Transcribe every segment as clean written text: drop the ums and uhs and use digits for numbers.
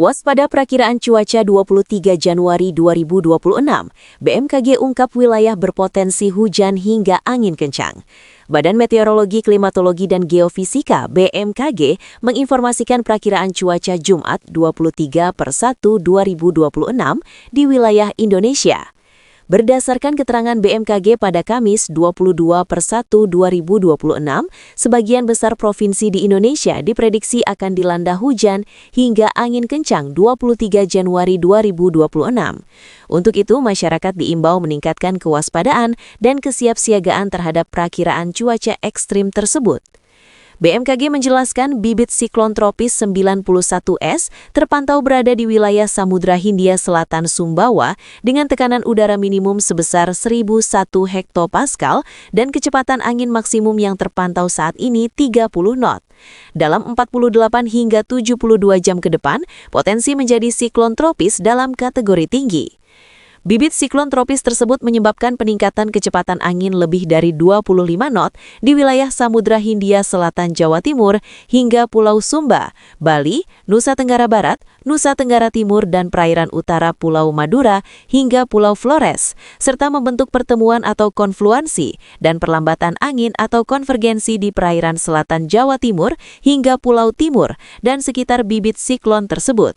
Waspada perakiraan cuaca 23 Januari 2026, BMKG ungkap wilayah berpotensi hujan hingga angin kencang. Badan Meteorologi, Klimatologi, dan Geofisika (BMKG) menginformasikan perakiraan cuaca Jumat 23/1/2026 di wilayah Indonesia. Berdasarkan keterangan BMKG pada Kamis 22/1/2026, sebagian besar provinsi di Indonesia diprediksi akan dilanda hujan hingga angin kencang 23 Januari 2026. Untuk itu, masyarakat diimbau meningkatkan kewaspadaan dan kesiapsiagaan terhadap perakiraan cuaca ekstrim tersebut. BMKG menjelaskan bibit siklon tropis 91S terpantau berada di wilayah Samudra Hindia Selatan Sumbawa dengan tekanan udara minimum sebesar 1001 hektopascal dan kecepatan angin maksimum yang terpantau saat ini 30 knot. Dalam 48 hingga 72 jam ke depan, potensi menjadi siklon tropis dalam kategori tinggi. Bibit siklon tropis tersebut menyebabkan peningkatan kecepatan angin lebih dari 25 knot di wilayah Samudra Hindia Selatan Jawa Timur hingga Pulau Sumba, Bali, Nusa Tenggara Barat, Nusa Tenggara Timur, dan perairan utara Pulau Madura hingga Pulau Flores, serta membentuk pertemuan atau konfluensi dan perlambatan angin atau konvergensi di perairan selatan Jawa Timur hingga Pulau Timur dan sekitar bibit siklon tersebut.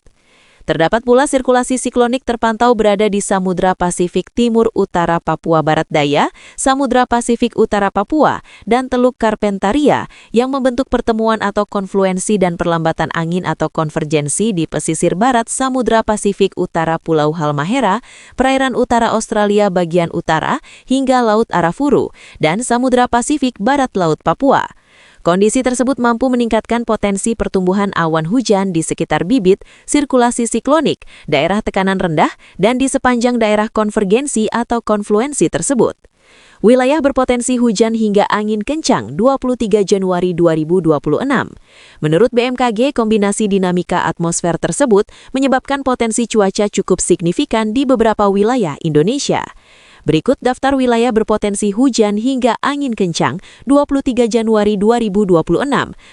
Terdapat pula sirkulasi siklonik terpantau berada di Samudra Pasifik Timur Utara Papua Barat Daya, Samudra Pasifik Utara Papua, dan Teluk Carpentaria yang membentuk pertemuan atau konfluensi dan perlambatan angin atau konvergensi di pesisir barat Samudra Pasifik Utara Pulau Halmahera, perairan utara Australia bagian utara, hingga Laut Arafuru, dan Samudra Pasifik Barat Laut Papua. Kondisi tersebut mampu meningkatkan potensi pertumbuhan awan hujan di sekitar bibit, sirkulasi siklonik, daerah tekanan rendah, dan di sepanjang daerah konvergensi atau konfluensi tersebut. Wilayah berpotensi hujan hingga angin kencang 23 Januari 2026. Menurut BMKG, kombinasi dinamika atmosfer tersebut menyebabkan potensi cuaca cukup signifikan di beberapa wilayah Indonesia. Berikut daftar wilayah berpotensi hujan hingga angin kencang 23 Januari 2026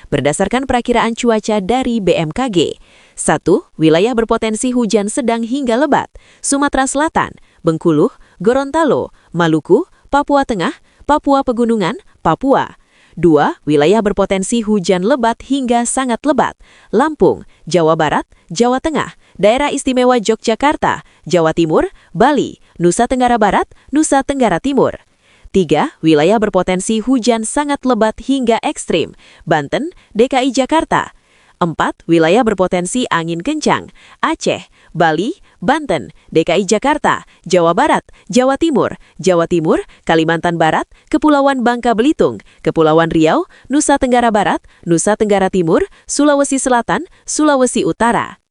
berdasarkan perakiraan cuaca dari BMKG. 1. Wilayah berpotensi hujan sedang hingga lebat: Sumatera Selatan, Bengkulu, Gorontalo, Maluku, Papua Tengah, Papua Pegunungan, Papua. 2. Wilayah berpotensi hujan lebat hingga sangat lebat: Lampung, Jawa Barat, Jawa Tengah, Daerah Istimewa Yogyakarta, Jawa Timur, Bali, Nusa Tenggara Barat, Nusa Tenggara Timur. 3. Wilayah berpotensi hujan sangat lebat hingga ekstrim: Banten, DKI Jakarta. 4. Wilayah berpotensi angin kencang: Aceh, Bali, Banten, DKI Jakarta, Jawa Barat, Jawa Timur, Kalimantan Barat, Kepulauan Bangka Belitung, Kepulauan Riau, Nusa Tenggara Barat, Nusa Tenggara Timur, Sulawesi Selatan, Sulawesi Utara.